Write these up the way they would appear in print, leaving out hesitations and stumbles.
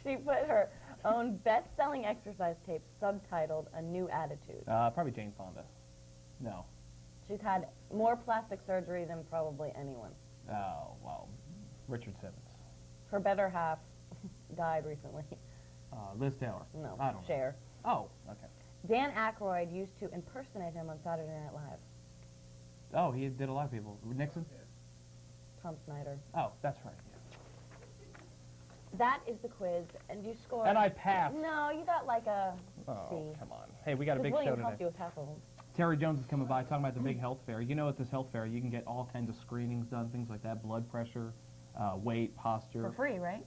She put her own best-selling exercise tape subtitled A New Attitude. Probably Jane Fonda. No. She's had more plastic surgery than probably anyone. Oh, well, Richard Simmons. Her better half died recently. Liz Taylor. No, I don't Cher. know. Oh, okay. Dan Aykroyd used to impersonate him on Saturday Night Live. Oh, he did a lot of people. Nixon? Tom Snyder. Oh, that's right, yeah. That is the quiz, and you scored... And I passed. No, you got like a C. Oh, come on. Hey, we got a big show William today. helped you with half of them. Terry Jones is coming by talking about the big health fair. You know, at this health fair, you can get all kinds of screenings done, things like that, blood pressure, weight, posture. For free, right?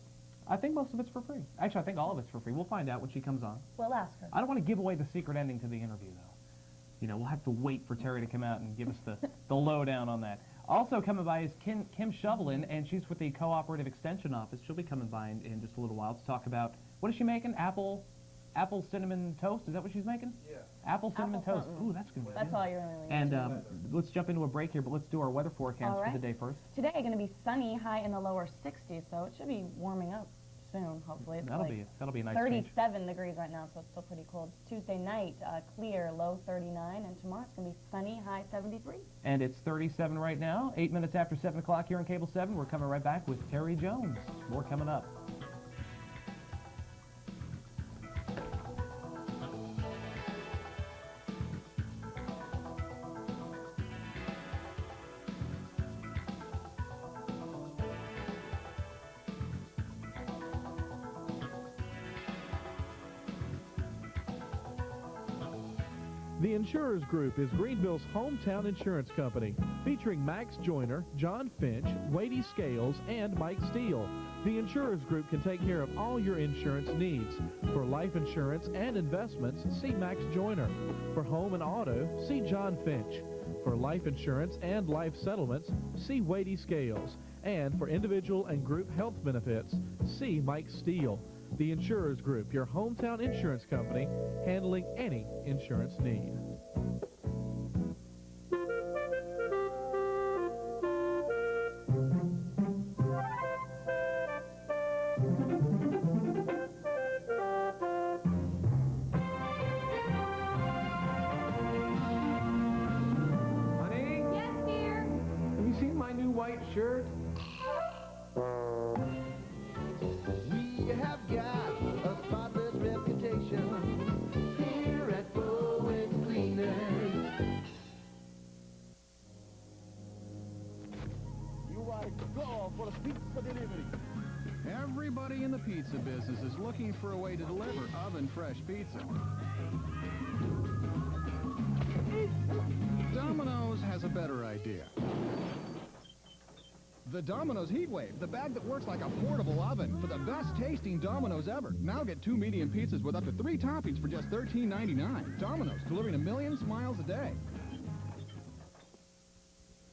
I think most of it's for free. Actually, I think all of it's for free. We'll find out when she comes on. We'll ask her. I don't want to give away the secret ending to the interview, though. You know, we'll have to wait for Terry to come out and give us the lowdown on that. Also coming by is Kim Shovelin, and she's with the Cooperative Extension Office. She'll be coming by in just a little while to talk about, what is she making? Apple cinnamon toast? Is that what she's making? Yeah. Apple cinnamon toast. Ooh, that's going to be That's good. all you're really And let's jump into a break here, but let's do our weather forecast for the day first. Today going to be sunny, high in the lower 60s, so it should be warming up soon, hopefully. It's That'll be a nice change. 37 degrees right now, so it's still pretty cold. Tuesday night, clear, low 39, and tomorrow it's going to be sunny, high 73. And it's 37 right now, 8 minutes after 7 o'clock here on Cable 7. We're coming right back with Terry Jones. More coming up. The Insurers Group is Greenville's hometown insurance company, featuring Max Joyner, John Finch, Wadey Scales, and Mike Steele. The Insurers Group can take care of all your insurance needs. For life insurance and investments, see Max Joyner. For home and auto, see John Finch. For life insurance and life settlements, see Wadey Scales. And for individual and group health benefits, see Mike Steele. The Insurers Group, your hometown insurance company, handling any insurance need. Honey? Yes, dear? Have you seen my new white shirt? We have got a spotless reputation here at Bowen Cleaners. You are go for a pizza delivery. Everybody in the pizza business is looking for a way to deliver oven-fresh pizza. Domino's has a better idea. The Domino's Heatwave, the bag that works like a portable oven for the best tasting Domino's ever. Now get 2 medium pizzas with up to 3 toppings for just $13.99. Domino's, delivering a million smiles a day.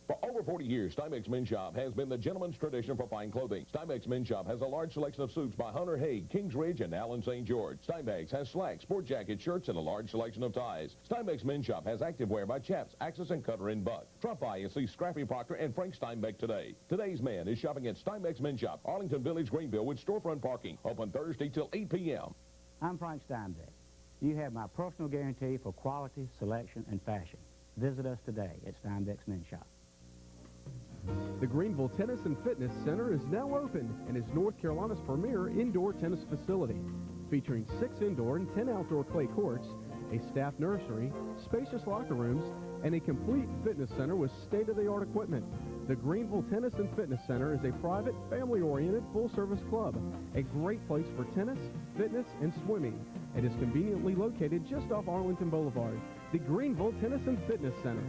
For over 40 years, Steinbeck's Men's Shop has been the gentleman's tradition for fine clothing. Steinbeck's Men's Shop has a large selection of suits by Hunter Haig, Kings Ridge, and Allen St. George. Steinbeck's has slacks, sport jackets, shirts, and a large selection of ties. Steinbeck's Men's Shop has activewear by Chaps, Axis, and Cutter and Buck. Drop by and see Scrappy Proctor and Frank Steinbeck today. Today's man is shopping at Steinbeck's Men's Shop, Arlington Village, Greenville, with storefront parking. Open Thursday till 8 p.m. I'm Frank Steinbeck. You have my personal guarantee for quality, selection, and fashion. Visit us today at Steinbeck's Men's Shop. The Greenville Tennis and Fitness Center is now open and is North Carolina's premier indoor tennis facility, featuring 6 indoor and 10 outdoor clay courts, a staff nursery, spacious locker rooms, and a complete fitness center with state-of-the-art equipment. The Greenville Tennis and Fitness Center is a private, family-oriented, full-service club, a great place for tennis, fitness, and swimming. It is conveniently located just off Arlington Boulevard. The Greenville Tennis and Fitness Center.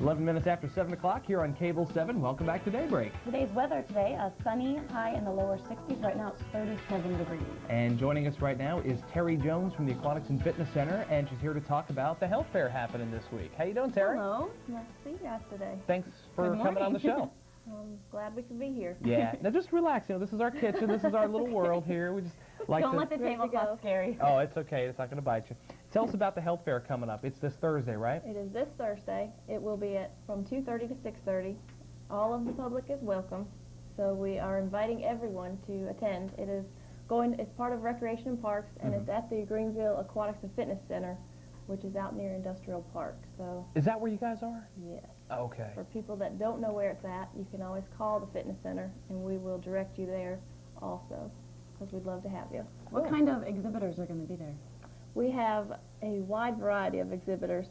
11 minutes after 7 o'clock here on Cable 7. Welcome back to Daybreak. Today's weather today, sunny, high in the lower 60s. Right now it's 37 degrees. And joining us right now is Terry Jones from the Aquatics and Fitness Center, and she's here to talk about the health fair happening this week. How you doing, Terry? Hello. Nice to see you guys today. Thanks for coming on the show. I'm glad we could be here. Yeah. Now just relax. You know, this is our kitchen. This is our little world here. We just like Don't to. let the tablecloth scare you. Oh, it's okay. It's not going to bite you. Tell us about the health fair coming up. It's this Thursday, right? It is this Thursday. It will be from 2:30 to 6:30. All of the public is welcome, so we are inviting everyone to attend. It's part of Recreation and Parks, and it's at the Greenville Aquatics and Fitness Center, which is out near Industrial Park. So. Is that where you guys are? Yes. Okay. For people that don't know where it's at, you can always call the fitness center, and we will direct you there also, because we'd love to have you. What kind of exhibitors are going to be there? We have a wide variety of exhibitors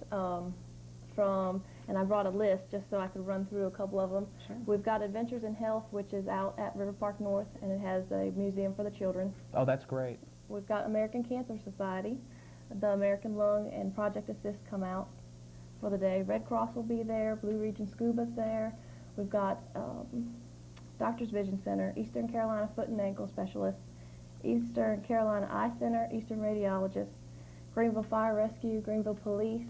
and I brought a list just so I could run through a couple of them. Sure. We've got Adventures in Health, which is out at River Park North, and it has a museum for the children. Oh, that's great. We've got American Cancer Society. The American Lung and Project Assist come out for the day. Red Cross will be there. Blue Region Scuba's there. We've got Doctor's Vision Center, Eastern Carolina Foot and Ankle Specialist, Eastern Carolina Eye Center, Eastern Radiologist, Greenville Fire Rescue, Greenville Police.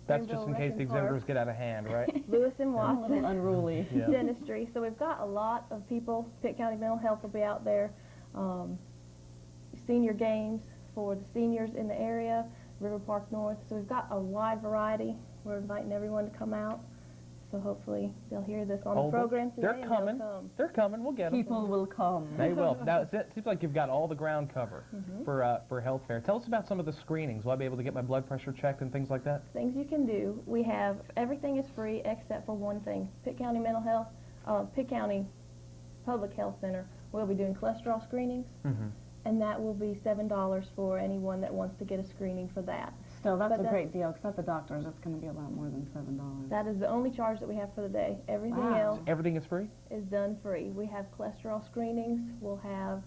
That's just in case the exhibitors get out of hand, right? Lewis and A Watson. little unruly. Yeah. Dentistry. So we've got a lot of people. Pitt County Mental Health will be out there. Senior games for the seniors in the area, River Park North. So we've got a wide variety. We're inviting everyone to come out. So hopefully they'll hear this on the program today. They're coming. They're coming. We'll get them. People will come. They will. Now, it seems like you've got all the ground covered for health fair. Tell us about some of the screenings. Will I be able to get my blood pressure checked and things like that? Things you can do. We have, everything is free except for one thing. Pitt County Mental Health, Pitt County Public Health Center will be doing cholesterol screenings, and that will be $7 for anyone that wants to get a screening for that. Still, that's a great deal, because at the doctor's, it's going to be a lot more than $7. That is the only charge that we have for the day. Everything Wow. else Everything is free? is done free. We have cholesterol screenings. We'll have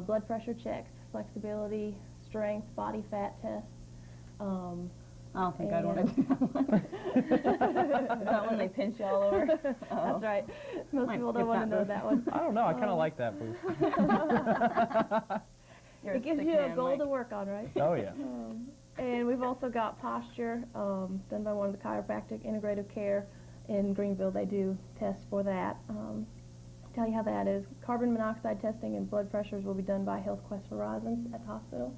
blood pressure checks, flexibility, strength, body fat tests. I don't think I'd want to do that one. Is that when they pinch you all over? That's right. Most people don't want to know that one. I don't know. I kind of like that booth. It gives you a goal to work on, right? Oh, yeah. And we've also got posture done by one of the chiropractic integrative care in Greenville. They do tests for that. Tell you how that is. Carbon monoxide testing and blood pressures will be done by Health Quest Horizons at the hospital,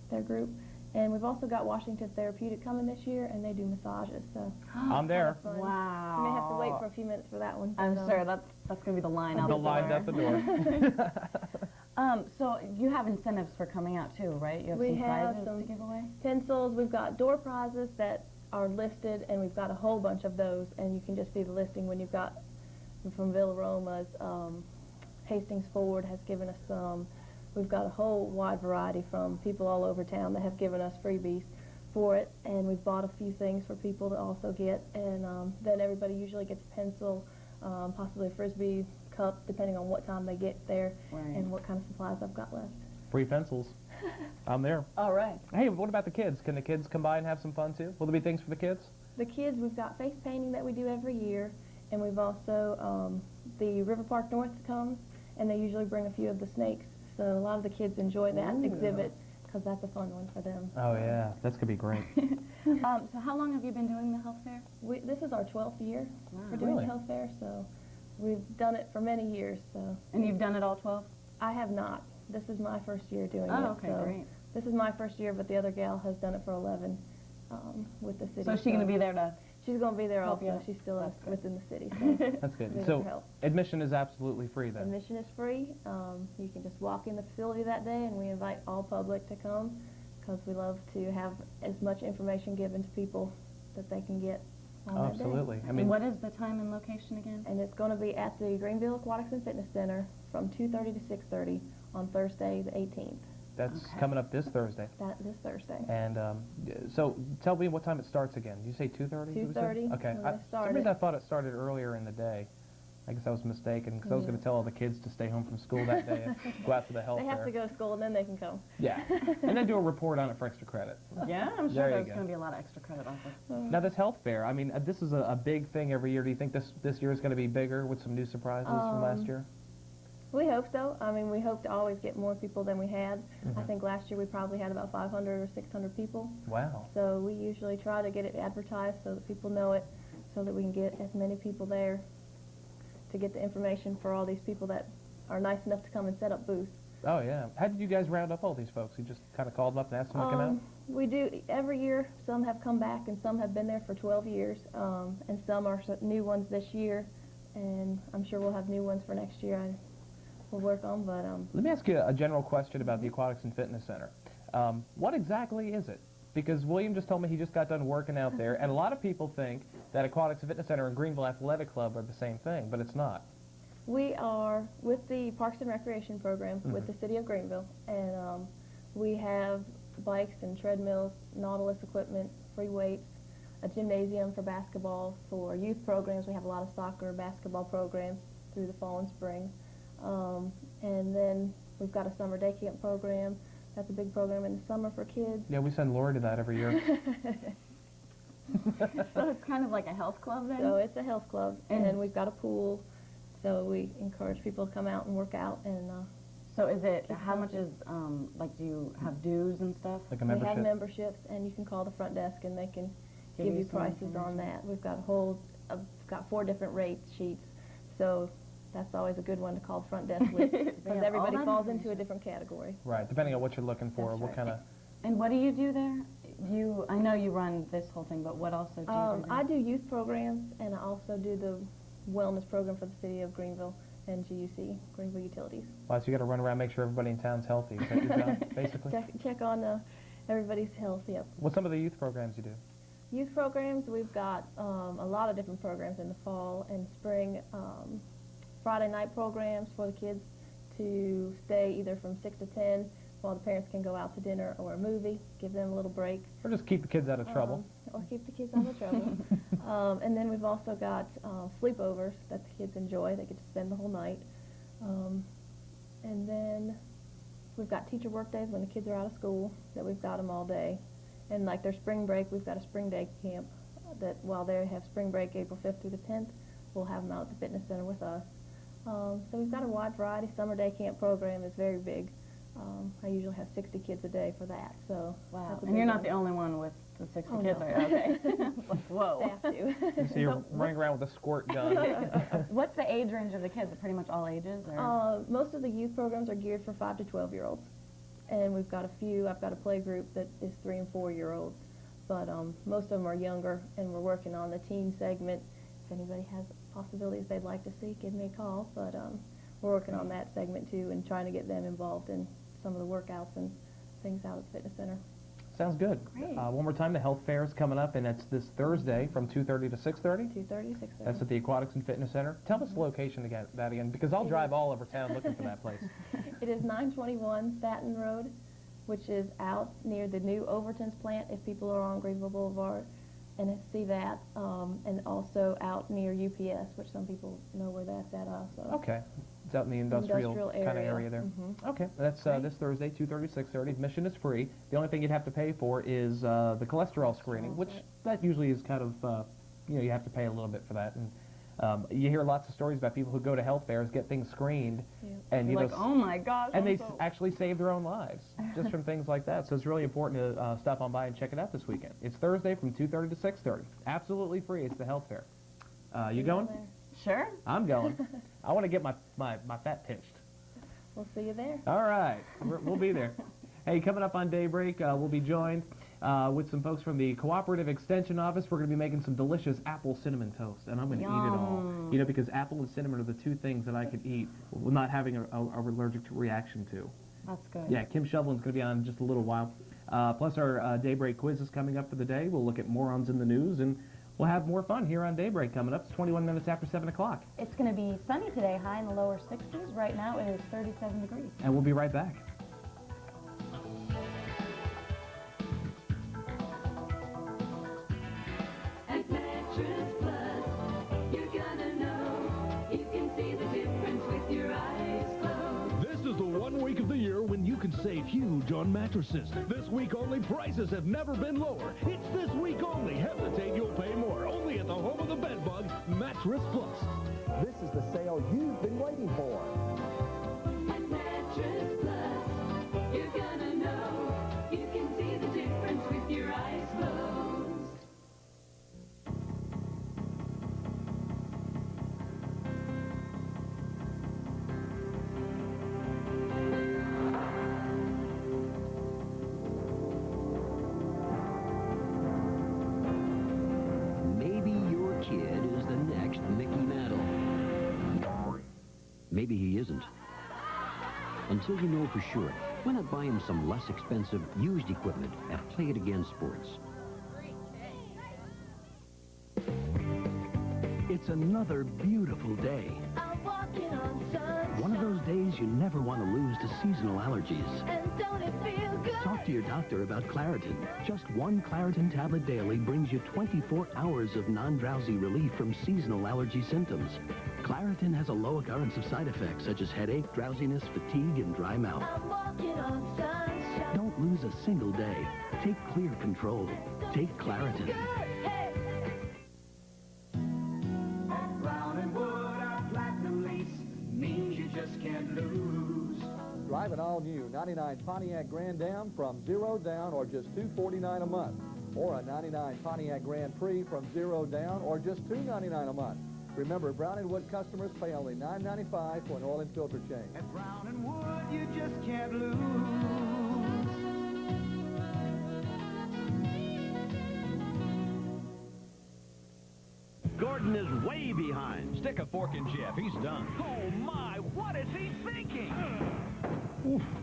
their group. And we've also got Washington Therapeutic coming this year, and they do massages. So I'm there. fun. Wow. You may have to wait for a few minutes for that one. I'm but, sure that's going to be the line out The the line door. out the door. So you have incentives for coming out too, right? You have We some have prizes some to give away? pencils. We've got door prizes that are listed, and we've got a whole bunch of those, and you can just see the listing when you've got from Villa Roma's. Hastings Ford has given us some. We've got a whole wide variety from people all over town that have given us freebies for it, and we've bought a few things for people to also get, and then everybody usually gets a pencil, possibly a Frisbee cup, depending on what time they get there and what kind of supplies I've got left. Free pencils. I'm there. All right. Hey, what about the kids? Can the kids come by and have some fun too? Will there be things for the kids? The kids, we've got face painting that we do every year, and we've also, the River Park North comes, and they usually bring a few of the snakes. So a lot of the kids enjoy that exhibit because that's a fun one for them. Oh, yeah. That's going to be great. So how long have you been doing the health fair? This is our 12th year for doing Really? the health fair, so we've done it for many years. So And you've done it all 12? I have not. This is my first year doing it. Oh, okay, so great. This is my first year, but the other gal has done it for 11 with the city. So is she going to be there to... She's going to be there help also. you? She's still That's good. within the city. So That's good. there So for help. admission is absolutely free then? Admission is free. You can just walk in the facility that day, and we invite all public to come because we love to have as much information given to people that they can get on that day. Absolutely. I And mean, what is the time and location again? And it's going to be at the Greenville Aquatics and Fitness Center from 2:30 to 6:30 on Thursday the 18th. that's coming up this Thursday. This Thursday. And so tell me what time it starts again. Did you say 2:30? 2:30 Okay. when For they some start reason I it. thought it started earlier in the day. I guess I was mistaken because I was going to tell all the kids to stay home from school that day and go out to the health They fair. have to go to school, and then they can come. Yeah. And then do a report on it for extra credit. Yeah, I'm There sure you there's go. going to be a lot of extra credit offered. Now this health fair, I mean, this is a big thing every year. Do you think this year is going to be bigger with some new surprises from last year? We hope so. I mean, we hope to always get more people than we had. I think last year we probably had about 500 or 600 people. Wow. So we usually try to get it advertised so that people know it, so that we can get as many people there to get the information for all these people that are nice enough to come and set up booths. Oh, yeah. How did you guys round up all these folks? You just kind of called them up and asked them to come out? We do every year. Some have come back, and some have been there for 12 years, and some are new ones this year, and I'm sure we'll have new ones for next year. We'll work on, but Let me ask you a general question about the Aquatics and Fitness Center. What exactly is it? Because William just told me he just got done working out there, and a lot of people think that Aquatics and Fitness Center and Greenville Athletic Club are the same thing, but it's not. we are with the Parks and Recreation program with the City of Greenville, and we have bikes and treadmills, Nautilus equipment, free weights, a gymnasium for basketball. For youth programs, we have a lot of soccer, basketball programs through the fall and spring. And then we've got a summer day camp program. That's a big program in the summer for kids. Yeah, we send Lori to that every year. So it's kind of like a health club then? So it's a health club, and we've got a pool, so we encourage people to come out and work out. And so is it, how much is, like, do you have dues and stuff? Like a membership? we have memberships, and you can call the front desk, and they can give you some prices on that. We've got we've got 4 different rate sheets, so that's always a good one to call the front desk with, because everybody falls into a different category. Right, depending on what you're looking for, That's what right. kind of... And what do you do there? I know you run this whole thing, but what also do you do there? I do youth programs, and I also do the wellness program for the City of Greenville and GUC, Greenville Utilities. Wow, so you got to run around, make sure everybody in town's healthy. Is that your job, basically? Check on everybody's health, yep. What's some of the youth programs you do? Youth programs, we've got a lot of different programs in the fall and spring. Friday night programs for the kids to stay either from 6 to 10 while the parents can go out to dinner or a movie, give them a little break. Or just keep the kids out of trouble. Or keep the kids out of trouble. And then we've also got sleepovers that the kids enjoy. They get to spend the whole night. And then we've got teacher work days when the kids are out of school, that we've got them all day. And like their spring break, we've got a spring day camp that while they have spring break April 5th through the 10th, we'll have them out at the fitness center with us. So we've got a wide variety. Summer day camp program is very big. I usually have 60 kids a day for that. So Wow. that's a And big you're not one. the only one with the 60 Oh, kids, no. are you? Okay. Like, whoa. Staff do. So you're running around with a squirt gun. What's the age range of the kids? Pretty much all ages? Or? Most of the youth programs are geared for 5 to 12-year-olds. And we've got a few. I've got a play group that is 3 and 4-year-olds. But most of them are younger, and we're working on the teen segment. If anybody has possibilities they'd like to see, give me a call. But we're working on that segment too, and trying to get them involved in some of the workouts and things out at the fitness center. Sounds good. Great. One more time, the health fair is coming up, and it's this Thursday from 2:30 to 6:30. 2:30 to 6:30. That's at the Aquatics and Fitness Center. Tell us the location again, because I'll drive all over town looking for that place. It is 921 Staten Road, which is out near the new Overton's plant if people are on Greenville Boulevard and see that, and also out near UPS, which some people know where that's at also. Okay. It's out in the industrial kind of area there. Okay. That's this Thursday, 2:30 to 6:30. Admission is free. The only thing you'd have to pay for is the cholesterol screening, which that usually is kind of, you have to pay a little bit for that. And you hear lots of stories about people who go to health fairs, get things screened, and You're like, oh my gosh. and they actually save their own lives just from things like that. So it's really important to stop on by and check it out this weekend. It's Thursday from 2:30 to 6:30. Absolutely free. It's the health fair. You going? Sure. I'm going. I want to get my fat pinched. We'll see you there. All right. We'll be there. Hey, coming up on Daybreak, we'll be joined with some folks from the Cooperative Extension Office. We're going to be making some delicious apple cinnamon toast, and I'm going to eat it all. You know, because apple and cinnamon are the 2 things that I could eat with not having a allergic reaction to. That's good. Yeah, Kim Shovelin's going to be on in just a little while. Plus our Daybreak quiz is coming up for the day. We'll look at morons in the news, and we'll have more fun here on Daybreak coming up. It's 21 minutes after 7 o'clock. It's going to be sunny today, high in the lower 60s. Right now it is 37 degrees. And we'll be right back. At Mattress Plus, you're gonna know. You can see the difference with your eyes closed. This is the 1 week of the year when you can save huge on mattresses. This week only, prices have never been lower. It's this week only. Hesitate, you'll pay more. Only at the home of the bedbug, Mattress Plus. This is the sale you've been waiting for. At Mattress Plus, you're gonna know. You can see the difference with your eyes closed. 1 maybe he isn't. Until you know for sure, why not buy him some less expensive used equipment at Play It Again Sports? It's another beautiful day. One of those days you never want to lose to seasonal allergies. And don't it feel good? Talk to your doctor about Claritan. Just one Claritan tablet daily brings you 24 hours of non-drowsy relief from seasonal allergy symptoms. Claritan has a low occurrence of side effects such as headache, drowsiness, fatigue, and dry mouth. I'm walking on sunshine. Don't lose a single day. Take clear control. Take Claritan. Hey. At Brown and Wood, our platinum lease means you just can't lose. Drive an all-new 99 Pontiac Grand Am from 0 down or just $249 a month. Or a 99 Pontiac Grand Prix from 0 down or just $299 a month. Remember, Brown and Wood customers pay only $9.95 for an oil and filter change. At Brown and Wood, you just can't lose. Gordon is way behind. Stick a fork in Jeff. He's done. Oh, my. What is he thinking?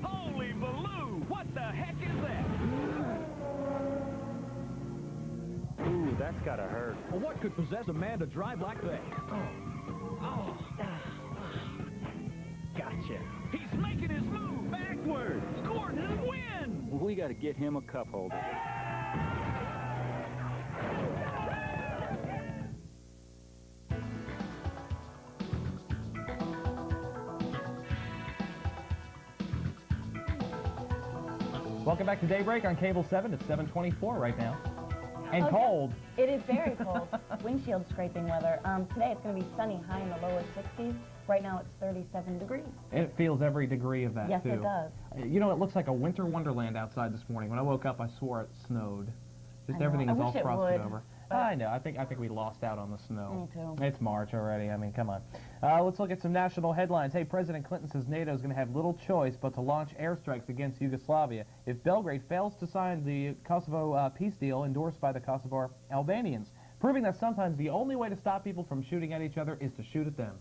Holy Baloo. What the heck is that? Ooh, that's gotta hurt. Well, what could possess a man to drive like that? Oh. Gotcha. He's making his move backwards. Gordon wins. We gotta get him a cup holder. Welcome back to Daybreak on Cable 7. It's 7:24 right now. And cold. It is very cold. Windshield scraping weather. Today it's going to be sunny, high in the lower 60s. Right now it's 37 degrees. It feels every degree of that, Yes, too. it does. You know, it looks like a winter wonderland outside this morning. When I woke up, I swore it snowed. Just everything is all frosted over. I know. I think we lost out on the snow. Me too. It's March already. I mean, come on. Let's look at some national headlines. Hey, President Clinton says NATO is going to have little choice but to launch airstrikes against Yugoslavia if Belgrade fails to sign the Kosovo peace deal endorsed by the Kosovo Albanians, proving that sometimes the only way to stop people from shooting at each other is to shoot at them.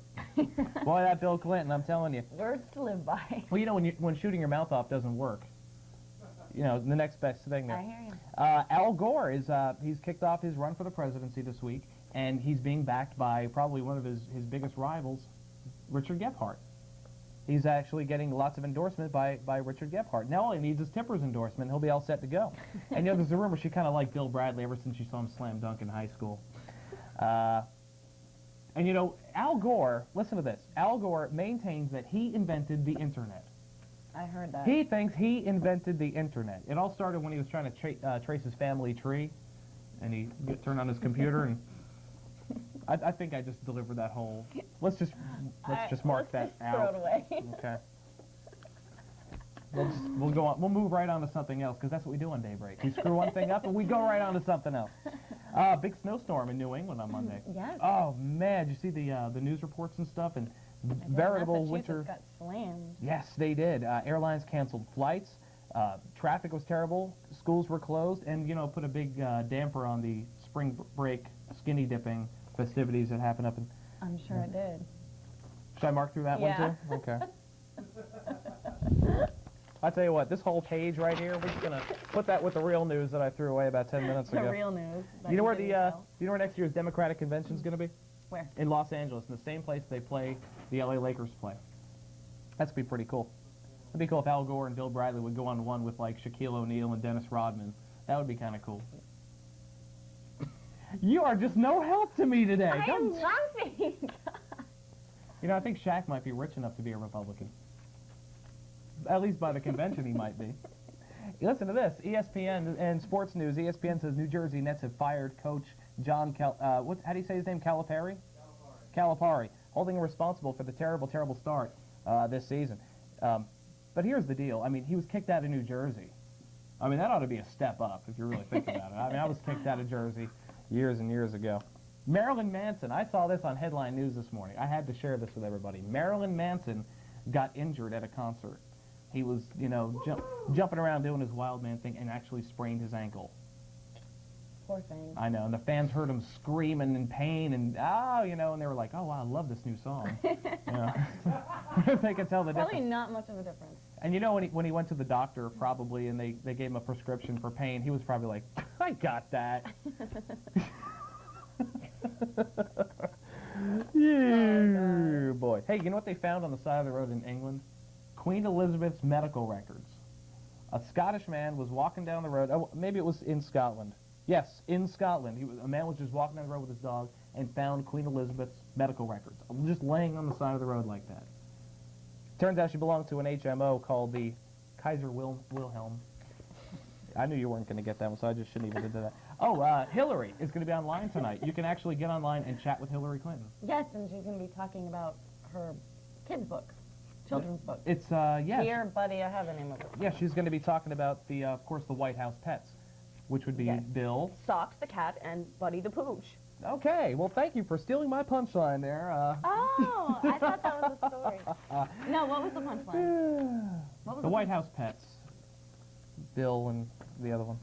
Boy, that Bill Clinton, I'm telling you. Words to live by. Well, you know, when shooting your mouth off doesn't work. You know, the next best thing there. I hear you. Al Gore is, he's kicked off his run for the presidency this week, and he's being backed by probably one of his biggest rivals, Richard Gephardt. He's actually getting lots of endorsement by Richard Gephardt. Now all he needs is Tipper's endorsement, and he'll be all set to go. And, you know, there's a rumor she kind of liked Bill Bradley ever since she saw him slam dunk in high school. And, you know, Al Gore, listen to this, Al Gore maintains that he invented the Internet. I heard that. He thinks he invented the Internet. It all started when he was trying to trace his family tree, and he turned on his computer, and I think I just delivered that whole. Let's just mark that out. Throw it away. Okay. We'll go on. We'll move right on to something else because that's what we do on Daybreak. We screw one thing up and we go right on to something else. Big snowstorm in New England on Monday. Yes. Oh man, did you see the news reports and stuff and veritable winter. Got slammed. Yes, they did. Airlines canceled flights. Traffic was terrible. Schools were closed, and you know, put a big damper on the spring break skinny dipping festivities that happened up in. I'm sure it did. Should I mark through that one too? Okay. I tell you what, this whole page right here, we're just gonna put that with the real news that I threw away about 10 minutes ago. The real news. You know where next year's Democratic convention is gonna be? Where? In Los Angeles, in the same place they play the LA Lakers play. That's be pretty cool. It'd be cool if Al Gore and Bill Bradley would go on one with like Shaquille O'Neal and Dennis Rodman. That would be kind of cool. You are just no help to me today. I am laughing. You know, I think Shaq might be rich enough to be a Republican. At least by the convention he might be. Listen to this. ESPN and sports news. ESPN says New Jersey Nets have fired coach John how do you say his name? Calipari? Calipari. Holding him responsible for the terrible, terrible start this season. But here's the deal. I mean, he was kicked out of New Jersey. I mean, that ought to be a step up if you really think about it. I mean, I was kicked out of Jersey years and years ago. Marilyn Manson. I saw this on Headline News this morning. I had to share this with everybody. Marilyn Manson got injured at a concert. He was, you know, jumping around doing his wild man thing and actually sprained his ankle. Poor thing. I know, and the fans heard him screaming in pain, and and they were like, "Oh wow, I love this new song." They could tell the Probably difference. not much of a difference. And when he went to the doctor, probably, and they gave him a prescription for pain, he was probably like, "I got that." Yeah, boy. Hey, you know what they found on the side of the road in England? Queen Elizabeth's medical records. A Scottish man was walking down the road. Oh, maybe it was in Scotland. Yes, in Scotland. A man was just walking down the road with his dog and found Queen Elizabeth's medical records, just laying on the side of the road like that. Turns out she belonged to an HMO called the Kaiser Wilhelm. I knew you weren't going to get that one, so I just shouldn't even do that. Oh, Hillary is going to be online tonight. You can actually get online and chat with Hillary Clinton. Yes, and she's going to be talking about her kids' book, children's book. It's, yes. Dear Buddy, I have the name of it. Yeah, she's going to be talking about, of course, the White House pets, which would be Bill. Socks the cat and Buddy the pooch. Okay, well, thank you for stealing my punchline there. Oh, I thought that was a story. No, what was the punchline? The White House pets. Bill and the other one.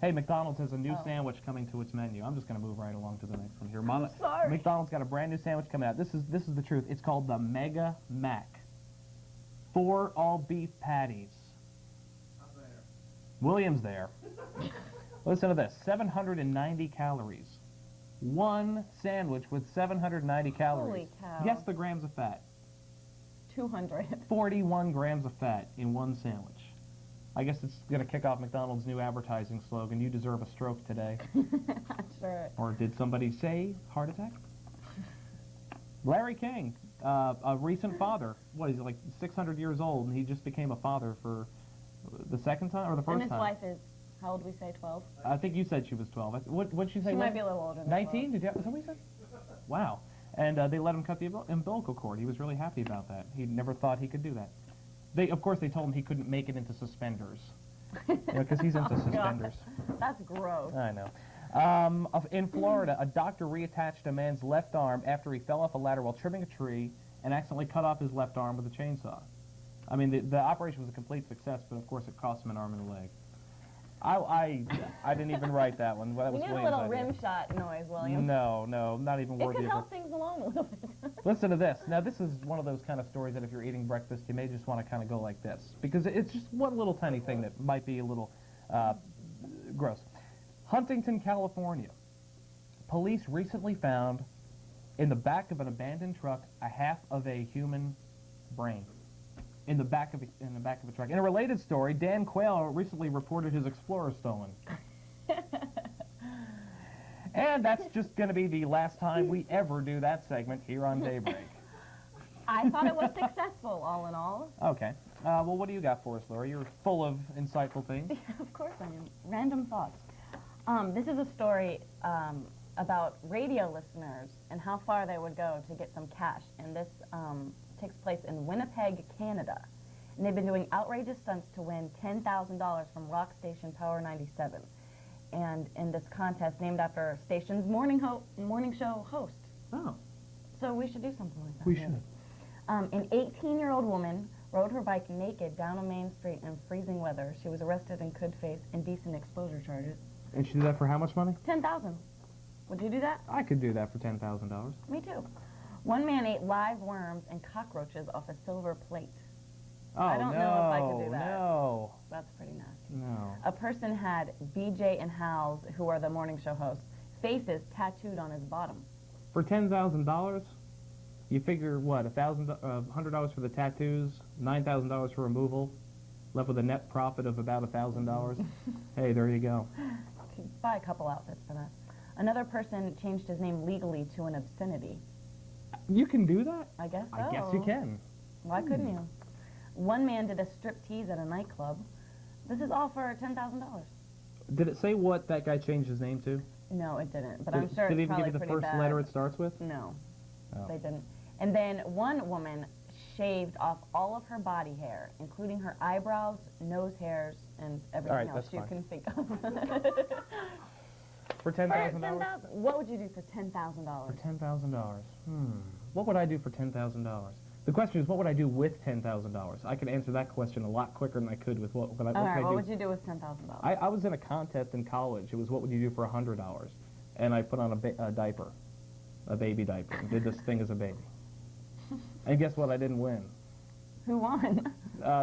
Hey, McDonald's has a new sandwich coming to its menu. I'm just going to move right along to the next one here. Sorry. McDonald's got a brand new sandwich coming out. This is the truth. It's called the Mega Mac. 4 all-beef patties. I'm there. William's there. Listen to this. 790 calories. One sandwich with 790 calories. Holy cow. Guess the grams of fat. 200. 41 grams of fat in one sandwich. I guess it's going to kick off McDonald's new advertising slogan, "You deserve a stroke today." Sure. Or did somebody say heart attack? Larry King, a recent father. What, he's like 600 years old, and he just became a father for the second time, or the first And his time? wife is, how old did we say, 12? I think you said she was 12. What'd she say? She might be a little older than 19? Is that what you said? Wow. And they let him cut the umbilical cord. He was really happy about that. He never thought he could do that. Of course, they told him he couldn't make it into suspenders. Because he's into suspenders. That's gross. I know. In Florida, a doctor reattached a man's left arm after he fell off a ladder while trimming a tree and accidentally cut off his left arm with a chainsaw. I mean, the operation was a complete success, but of course it cost him an arm and a leg. I didn't even write that one. Well, that was You need a William's little idea. rim shot noise, William. No, not even It worthy could of help it. things along a little bit. Listen to this. Now, this is one of those kind of stories that if you're eating breakfast, you may just want to kind of go like this. Because it's just one little tiny thing that might be a little gross. Huntington, California. Police recently found in the back of an abandoned truck a half of a human brain. In the back of a truck. In a related story, Dan Quayle recently reported his Explorer stolen. And that's just going to be the last time we ever do that segment here on Daybreak. I thought it was successful, all in all. Okay. Well, what do you got for us, Lori? You're full of insightful things. Of course I am. Random thoughts. This is a story about radio listeners and how far they would go to get some cash. And this takes place in Winnipeg, Canada. And they've been doing outrageous stunts to win $10,000 from rock station Power 97. And in this contest named after our station's morning show host. Oh. So we should do something like that. We should. An 18-year-old woman rode her bike naked down a main street in freezing weather. She was arrested and could face indecent exposure charges. And she did that for how much money? $10,000. Would you do that? I could do that for $10,000. Me too. One man ate live worms and cockroaches off a silver plate. Oh, I don't know if I could do that. No. That's pretty nasty. No. A person had BJ and Hal's, who are the morning show hosts, faces tattooed on his bottom. For $10,000, you figure what? $100 for the tattoos, $9,000 for removal, left with a net profit of about $1,000. Hey, there you go. You could buy a couple outfits for that. Another person changed his name legally to an obscenity. You can do that? I guess so. I guess you can. Why couldn't you? One man did a striptease at a nightclub. This is all for $10,000. Did it say what that guy changed his name to? No, it didn't. But I'm sure did it's it even probably give you the pretty first bad. letter it starts with? No, Oh. they didn't. And then one woman shaved off all of her body hair, including her eyebrows, nose hairs, and everything else you can think of. For $10,000? What would you do for $10,000? For $10,000. What would I do for $10,000? The question is, what would I do with $10,000? I could answer that question a lot quicker than I could with what All right, what would you do with $10,000? I was in a contest in college. It was what would you do for $100? And I put on a diaper, a baby diaper, and did this thing as a baby. And guess what? I didn't win. Who won?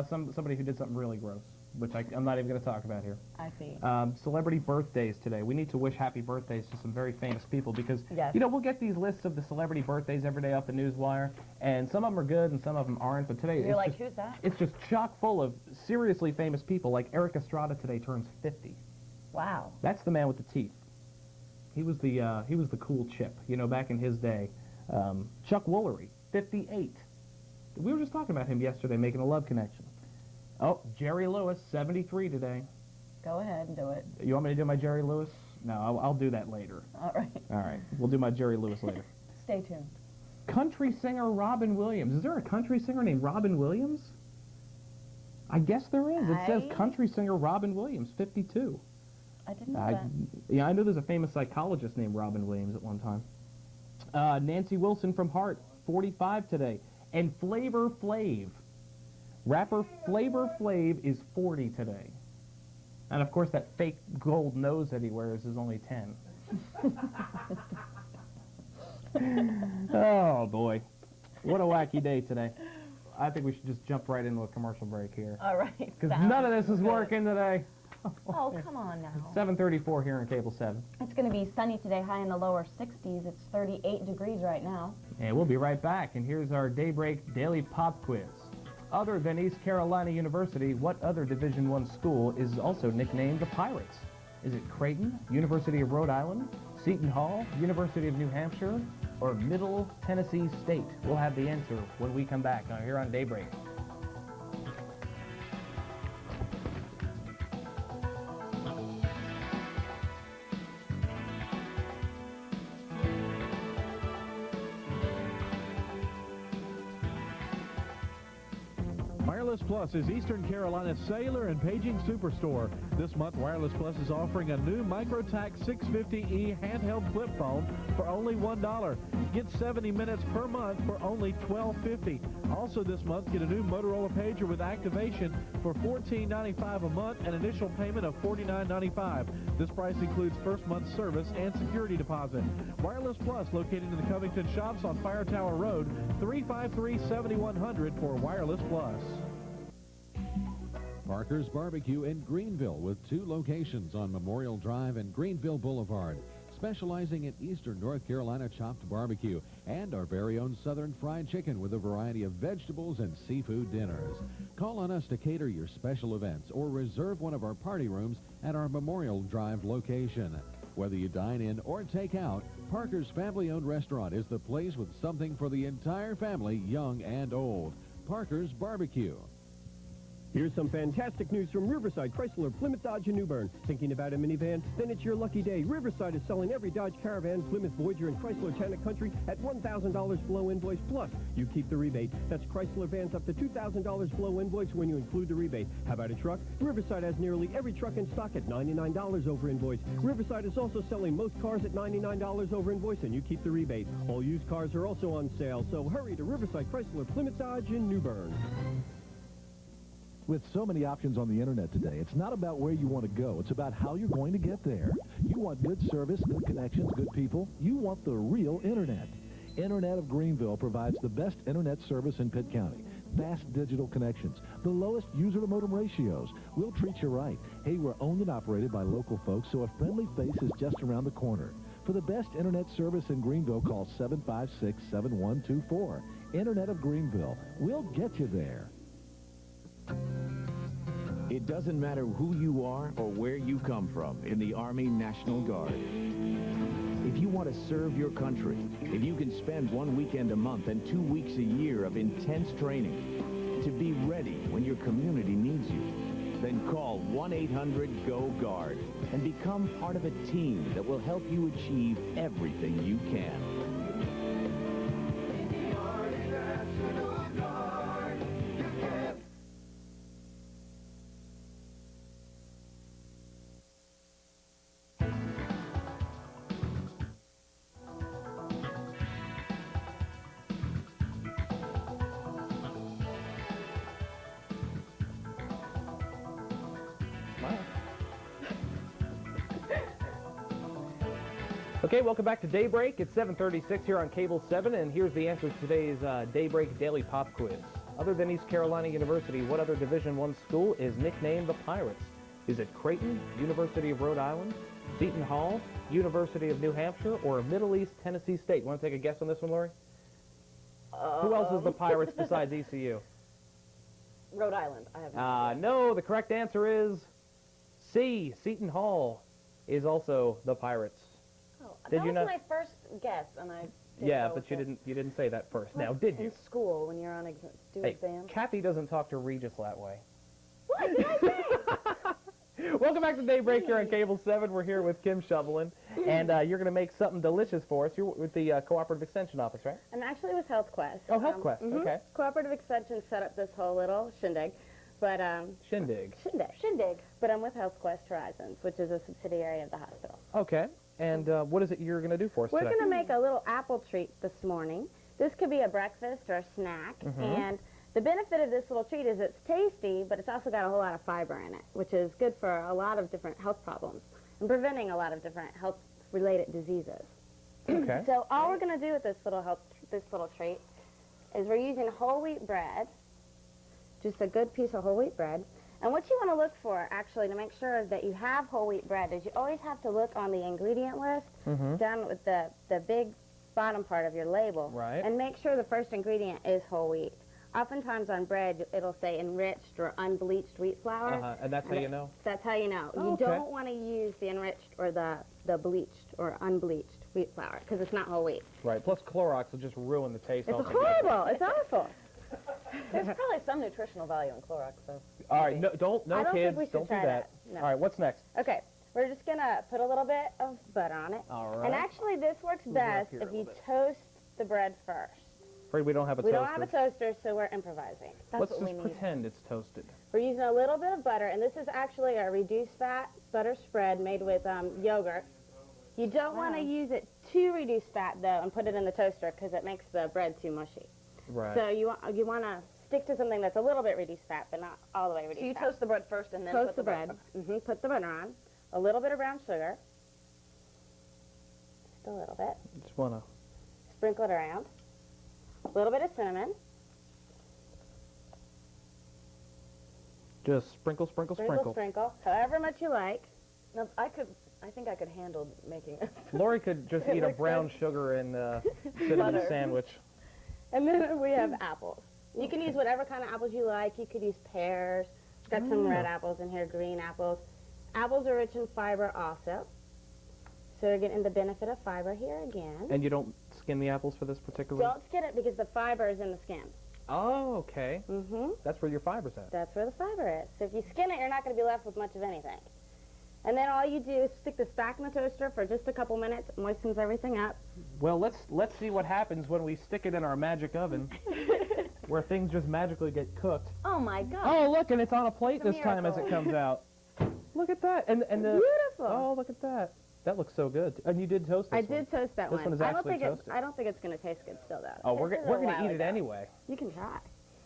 Somebody who did something really gross, which I'm not even going to talk about here. I see. Celebrity birthdays today. We need to wish happy birthdays to some very famous people because, Yes. you know, we'll get these lists of the celebrity birthdays every day off the Newswire, and some of them are good and some of them aren't, but today You're like, who's that? it's just chock full of seriously famous people, like Eric Estrada today turns 50. Wow. That's the man with the teeth. He was the cool chip, you know, back in his day. Chuck Woolery, 58. We were just talking about him yesterday, making a love connection. Oh, Jerry Lewis, 73 today. Go ahead and do it. You want me to do my Jerry Lewis? No, I'll do that later. All right. All right, we'll do my Jerry Lewis later. Stay tuned. Country singer Robin Williams. Is there a country singer named Robin Williams? I guess there is. It says country singer Robin Williams, 52. I didn't know that. Yeah, I know there's a famous psychologist named Robin Williams at one time. Nancy Wilson from Heart, 45 today. And Flavor Flav. Rapper Flavor Flav is 40 today. And of course that fake gold nose that he wears is only 10. Oh boy. What a wacky day today. I think we should just jump right into a commercial break here. All right. Because none of this is working today. Oh, come on now. It's 7:34 here in Cable 7. It's going to be sunny today, high in the lower 60s. It's 38 degrees right now. And we'll be right back. And here's our Daybreak Daily Pop Quiz. Other than East Carolina University, what other Division I school is also nicknamed the Pirates? Is it Creighton, University of Rhode Island, Seton Hall, University of New Hampshire, or Middle Tennessee State? We'll have the answer when we come back here on Daybreak. Wireless Plus is Eastern Carolina's cellular and paging superstore. This month, Wireless Plus is offering a new MicroTac 650E handheld flip phone for only $1. Get 70 minutes per month for only $12.50. Also this month, get a new Motorola pager with activation for $14.95 a month and initial payment of $49.95. This price includes first month's service and security deposit. Wireless Plus, located in the Covington Shops on Fire Tower Road, 353-7100 for Wireless Plus. Parker's Barbecue in Greenville with 2 locations on Memorial Drive and Greenville Boulevard, specializing in Eastern North Carolina chopped barbecue and our very own Southern fried chicken with a variety of vegetables and seafood dinners. Call on us to cater your special events or reserve one of our party rooms at our Memorial Drive location. Whether you dine in or take out, Parker's family-owned restaurant is the place with something for the entire family, young and old. Parker's Barbecue. Here's some fantastic news from Riverside, Chrysler, Plymouth, Dodge, and New Bern. Thinking about a minivan? Then it's your lucky day. Riverside is selling every Dodge Caravan, Plymouth Voyager, and Chrysler Tannic Country at $1,000 below invoice, plus you keep the rebate. That's Chrysler vans up to $2,000 below invoice when you include the rebate. How about a truck? Riverside has nearly every truck in stock at $99 over invoice. Riverside is also selling most cars at $99 over invoice, and you keep the rebate. All used cars are also on sale, so hurry to Riverside, Chrysler, Plymouth, Dodge, and New Bern. With so many options on the internet today, it's not about where you want to go. It's about how you're going to get there. You want good service, good connections, good people. You want the real internet. Internet of Greenville provides the best internet service in Pitt County. Fast digital connections, the lowest user-to-modem ratios. We'll treat you right. Hey, we're owned and operated by local folks, so a friendly face is just around the corner. For the best internet service in Greenville, call 756-7124. Internet of Greenville. We'll get you there. It doesn't matter who you are or where you come from in the Army National Guard. If you want to serve your country, if you can spend 1 weekend a month and 2 weeks a year of intense training to be ready when your community needs you, then call 1-800-GO-GUARD and become part of a team that will help you achieve everything you can. Okay, welcome back to Daybreak. It's 7:36 here on Cable 7, and here's the answer to today's Daybreak Daily Pop Quiz. Other than East Carolina University, what other Division I school is nicknamed the Pirates? Is it Creighton, University of Rhode Island, Seton Hall, University of New Hampshire, or Middle East Tennessee State? Want to take a guess on this one, Lori? Who else is the Pirates besides ECU? Rhode Island. I have No, the correct answer is C. Seton Hall is also the Pirates. Oh, Did that you was not? my first guess, and I didn't Yeah, go but with you it. didn't say that first. Now, did you? In school, when you're on Hey, exams. Kathy doesn't talk to Regis that way. What did I say? Welcome back to Daybreak here on Cable 7. We're here with Kim Shovelin, and you're going to make something delicious for us. You're with the Cooperative Extension Office, right? I'm actually with Health Quest. Oh, Health Quest, okay. Cooperative Extension set up this whole little shindig, but Shindig. Shindig. But I'm with Health Quest Horizons, which is a subsidiary of the hospital. Okay, and what is it you're going to do for us We're today? going to make a little apple treat this morning. This could be a breakfast or a snack, and the benefit of this little treat is it's tasty, but it's also got a whole lot of fiber in it, which is good for a lot of different health problems and preventing a lot of different health-related diseases. Okay. So all we're going to do with this little treat is we're using whole wheat bread, just a good piece of whole wheat bread. And what you want to look for, actually, to make sure that you have whole wheat bread is you always have to look on the ingredient list down with the big bottom part of your label, and make sure the first ingredient is whole wheat. Oftentimes on bread, it'll say enriched or unbleached wheat flour. And that's how you know? That's how you know. Oh, you don't want to use the enriched or the bleached or unbleached wheat flour because it's not whole wheat. Right, plus Clorox will just ruin the taste. It's horrible. It's awful. There's probably some nutritional value in Clorox, though. All right, no I don't kids, think we should don't do try that. No. All right, what's next? Okay, we're just going to put a little bit of butter on it. All right. And actually, this works best if you toast the bread first. Afraid we don't have a We toaster. don't have a toaster, so we're improvising. That's Let's what just we need. pretend it's toasted. We're using a little bit of butter, and this is actually a reduced fat butter spread made with yogurt. You don't want to use it too reduced fat, though, and put it in the toaster because it makes the bread too mushy. Right. So you want to stick to something that's a little bit reduced fat, but not all the way reduced So you fat. toast the bread first and then Toast put the bread. Put the butter on. A little bit of brown sugar. Just a little bit. Just want to... Sprinkle it around. A little bit of cinnamon. Just sprinkle, sprinkle, sprinkle. Sprinkle, however much you like. No, I think I could handle making it. Lori could just eat a brown sugar and cinnamon Butter. sandwich. And then we have apples. You can use whatever kind of apples you like. You could use pears. Got some red apples in here, green apples. Apples are rich in fiber also. So you're getting the benefit of fiber here again. And you don't skin the apples for this particular? Don't skin it because the fiber is in the skin. Oh, okay. That's where your fiber's at. That's where the fiber is. So if you skin it, you're not going to be left with much of anything. And then all you do is stick this back in the toaster for just a couple minutes. It moistens everything up. Well, let's see what happens when we stick it in our magic oven, where things just magically get cooked. Oh my God! Oh, look, and it's on a plate It's a this time as it miracle. comes out. Look at that, and the Beautiful. Oh, look at that. That looks so good. And you did toast this I one. did toast that This one. one is I don't actually think toasted. I don't think it's going to taste good still, though. Oh, we're Tasted going a to while eat it ago. anyway. You can try.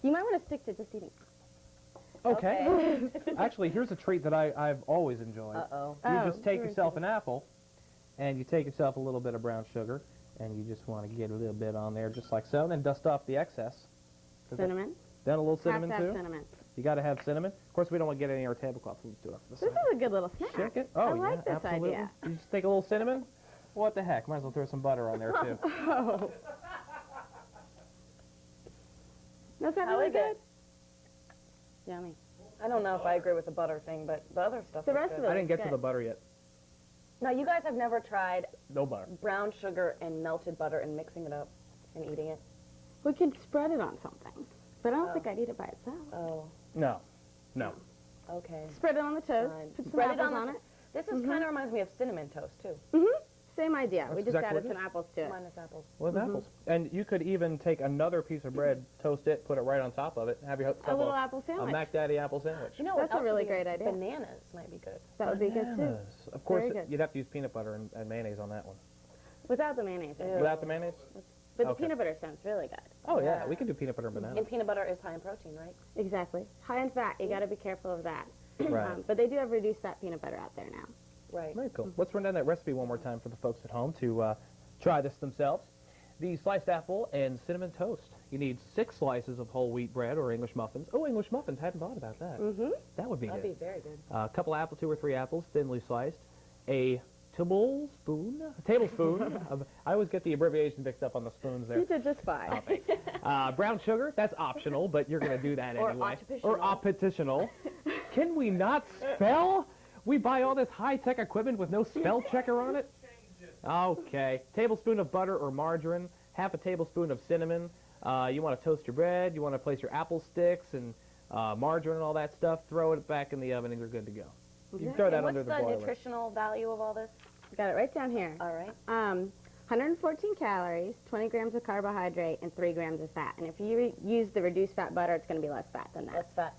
You might want to stick to just eating. Okay. Actually, here's a treat that I've always enjoyed. Uh-oh. You just take yourself an apple, and you take yourself a little bit of brown sugar, and you just want to get a little bit on there just like so, and then dust off the excess. Cinnamon. Then a little cinnamon, Have to too? have cinnamon. You got to have cinnamon. Of course, we don't want to get any of our tablecloths. We'll just do it off to the This side. is a good little snack. Shake it. Oh, I like yeah, this absolutely. idea. You just take a little cinnamon. What the heck? Might as well throw some butter on there, too. Oh. That's not How really is good. it? Yummy. I don't know if I agree with the butter thing, but the other stuff The is rest good. of it I didn't get to good. the butter yet. Now, you guys have never tried No butter. brown sugar and melted butter and mixing it up and eating it? We could spread it on something, but I don't think I'd eat it by itself. Oh, No. No. okay. Spread it on the toast. Fine. Put some Spread it apples on on the it. This is kind of reminds me of cinnamon toast, too. Same idea. That's We just exactly added what it some apples to it. Minus apples. With apples. And you could even take another piece of bread, toast it, put it right on top of it, have yourself A little apple a sandwich. Mac Daddy apple sandwich. You know That's what a else really would be great idea. Bananas might be good. That would be good too. Bananas. Of course, Very good. you'd have to use peanut butter and mayonnaise on that one. Without the mayonnaise. I think. Without the mayonnaise? But the Okay. peanut butter sounds really good. Oh, yeah. We can do peanut butter and banana. And peanut butter is high in protein, right? Exactly. High in fat. You got to be careful of that. Right. But they do have reduced fat peanut butter out there now. Right. Very cool. Let's run down that recipe one more time for the folks at home to try this themselves. The sliced apple and cinnamon toast. You need 6 slices of whole wheat bread or English muffins. Oh, English muffins. Hadn't thought about that. Mm-hmm. That would be That'd good. be very good. A couple 2 or 3 apples, thinly sliced. A tablespoon of, I always get the abbreviation mixed up on the spoons there. You did just fine. Oh, thanks. Brown sugar, that's optional, but you're going to do that anyway. Or oppositional. Can we not spell? We buy all this high-tech equipment with no spell checker on it? Okay. Tablespoon of butter or margarine, half a tablespoon of cinnamon. You want to toast your bread. You want to place your apple sticks and margarine and all that stuff. Throw it back in the oven and you're good to go. You can throw that under the boiler. What's the nutritional value of all this? Got it right down here. All right. 114 calories, 20 grams of carbohydrate, and 3 grams of fat. And if you use the reduced fat butter, it's going to be less fat than that. Less fat.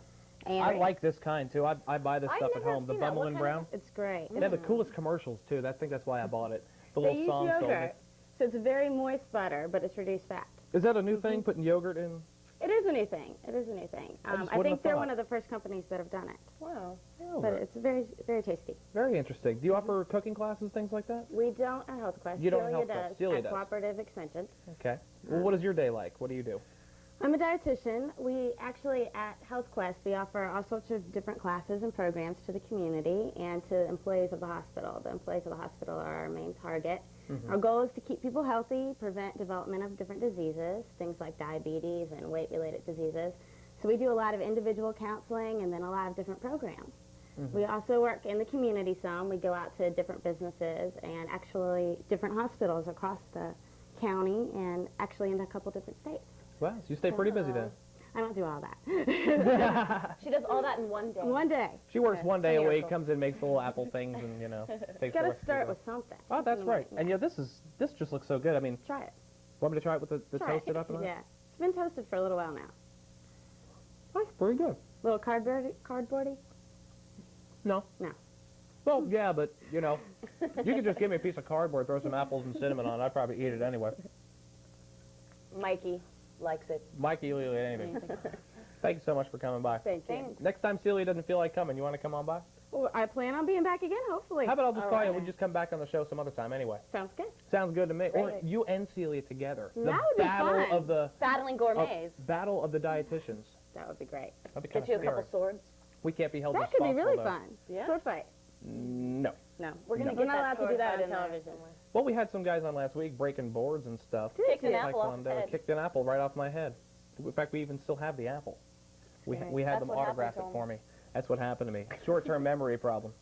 And I like this kind, too. I buy this stuff at home. The Bumbling Brown. It's great. They have the coolest commercials, too. I think that's why I bought it. The They little use song sold yogurt, it. so it's a very moist butter, but it's reduced fat. Is that a new thing, putting yogurt in? It is a new thing. It is a new thing. I just I wouldn't think have they're thought. one of the first companies that have done it. Wow. But it's very, very tasty. Very interesting. Do you offer cooking classes, things like that? We don't at Health Quest. You don't at Celia Health Quest. does Celia at does. Cooperative Extension. Okay. Well, what is your day like? What do you do? I'm a dietitian. We actually, at Health Quest, we offer all sorts of different classes and programs to the community and to employees of the hospital. The employees of the hospital are our main target. Our goal is to keep people healthy, prevent development of different diseases, things like diabetes and weight-related diseases. So we do a lot of individual counseling and then a lot of different programs. We also work in the community some. We go out to different businesses and actually different hospitals across the county and actually in a couple different states. Wow, so you stay pretty busy then. I don't do all that. She does all that in one day. One day. She works one day a week, comes in, makes little apple things, and, you know, takes the Got to rest of start the with something. Oh, that's right. And, yeah, this just looks so good. I mean, Try it. want me to try it with the Try toasted it. up and that? Yeah. It's been toasted for a little while now. That's pretty good. Little cardboardy? No. No. Well, yeah, but, you know, you could just give me a piece of cardboard, throw some apples and cinnamon on it. I'd probably eat it anyway. Mikey likes it. Mikey will eat anything. Thank you so much for coming by. Thank you. Next time Celia doesn't feel like coming, you want to come on by? Well, I plan on being back again, hopefully. How about I'll just All call you right. and we'll just come back on the show some other time anyway? Sounds good. Sounds good to me. Or Great. you and Celia together. That would be battle fun. of the Battling gourmets. battle of the dietitians. That would be great. That'd be Get kind you of a couple swords. We can't be held That could be responsible, really though. fun. Yeah. Sword fight. No. No. We're going to No. get We're not that allowed to sword do that fight on in there television. somewhere. Well, we had some guys on last week breaking boards and stuff. Kicked an Like apple off one the day, head. kicked an apple right off my head. In fact, we even still have the apple. We had That's them what autograph it happened to for me. That's what happened to me. Short-term memory problem.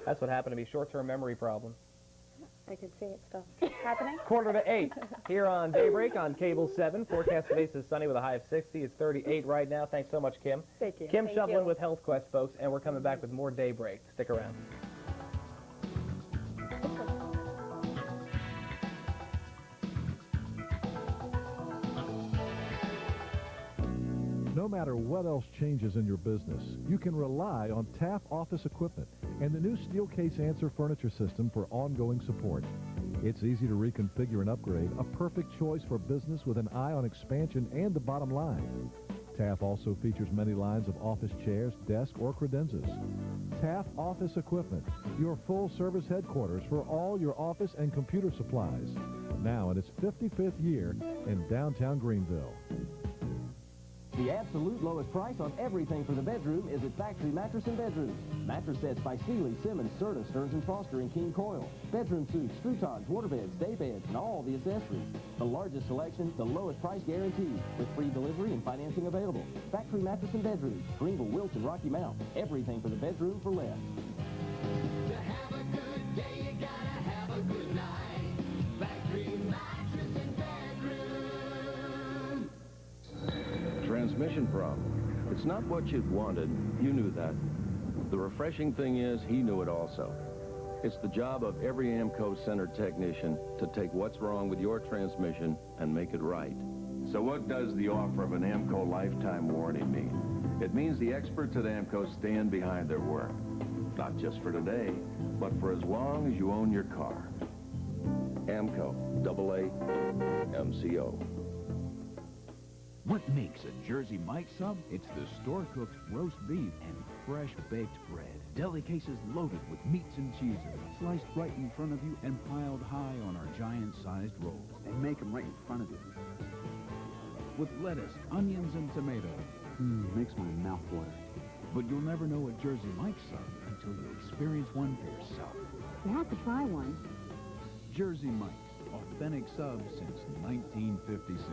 That's what happened to me. Short-term memory problem. I can see it still happening. 7:45 here on Daybreak on Cable 7. Forecast today says sunny with a high of 60. It's 38 right now. Thanks so much, Kim. Thank you. Kim Thank Shovlin you. with Health Quest, folks, and we're coming back with more Daybreak. Stick around. No matter what else changes in your business, you can rely on TAF office equipment and the new steel case answer furniture system for ongoing support. It's easy to reconfigure and upgrade, a perfect choice for business with an eye on expansion and the bottom line. TAF also features many lines of office chairs, desks, or credenzas. TAF Office Equipment, your full-service headquarters for all your office and computer supplies. Now in its 55th year in downtown Greenville. The absolute lowest price on everything for the bedroom is at Factory Mattress and Bedroom. Mattress sets by Sealy, Simmons, Serta, Stearns & Foster, and King Coil. Bedroom suites, futongs, waterbeds, day beds, and all the accessories. The largest selection, the lowest price guaranteed, with free delivery and financing available. Factory Mattress and Bedroom, Greenville, Wilton, Rocky Mount. Everything for the bedroom for less. To have a good day, you gotta have a good night. Factory Mattress and Bedroom. Transmission problem. It's not what you'd wanted. You knew that. The refreshing thing is, he knew it also. It's the job of every AMCO Center technician to take what's wrong with your transmission and make it right. So what does the offer of an AMCO lifetime warranty mean? It means the experts at AMCO stand behind their work. Not just for today, but for as long as you own your car. AMCO, AA, MCO. What makes a Jersey Mike sub? It's the store-cooked roast beef and fresh baked bread. Deli cases loaded with meats and cheeses, sliced right in front of you and piled high on our giant-sized rolls. They make them right in front of you. With lettuce, onions, and tomatoes. Makes my mouth water. But you'll never know a Jersey Mike's sub until you experience one for yourself. You have to try one. Jersey Mike's, authentic subs since 1956.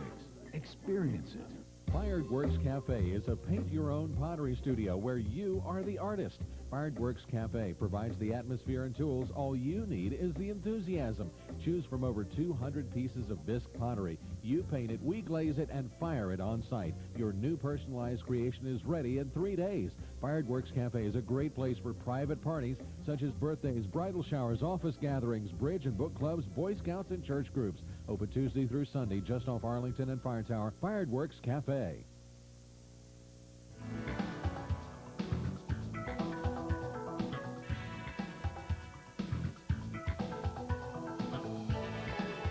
Experience it. Fireworks Cafe is a paint-your-own pottery studio where you are the artist. Fireworks Cafe provides the atmosphere and tools. All you need is the enthusiasm. Choose from over 200 pieces of bisque pottery. You paint it, we glaze it, and fire it on site. Your new personalized creation is ready in 3 days. Fireworks Cafe is a great place for private parties such as birthdays, bridal showers, office gatherings, bridge and book clubs, Boy Scouts, and church groups. Open Tuesday through Sunday just off Arlington and Fire Tower. Fireworks Cafe.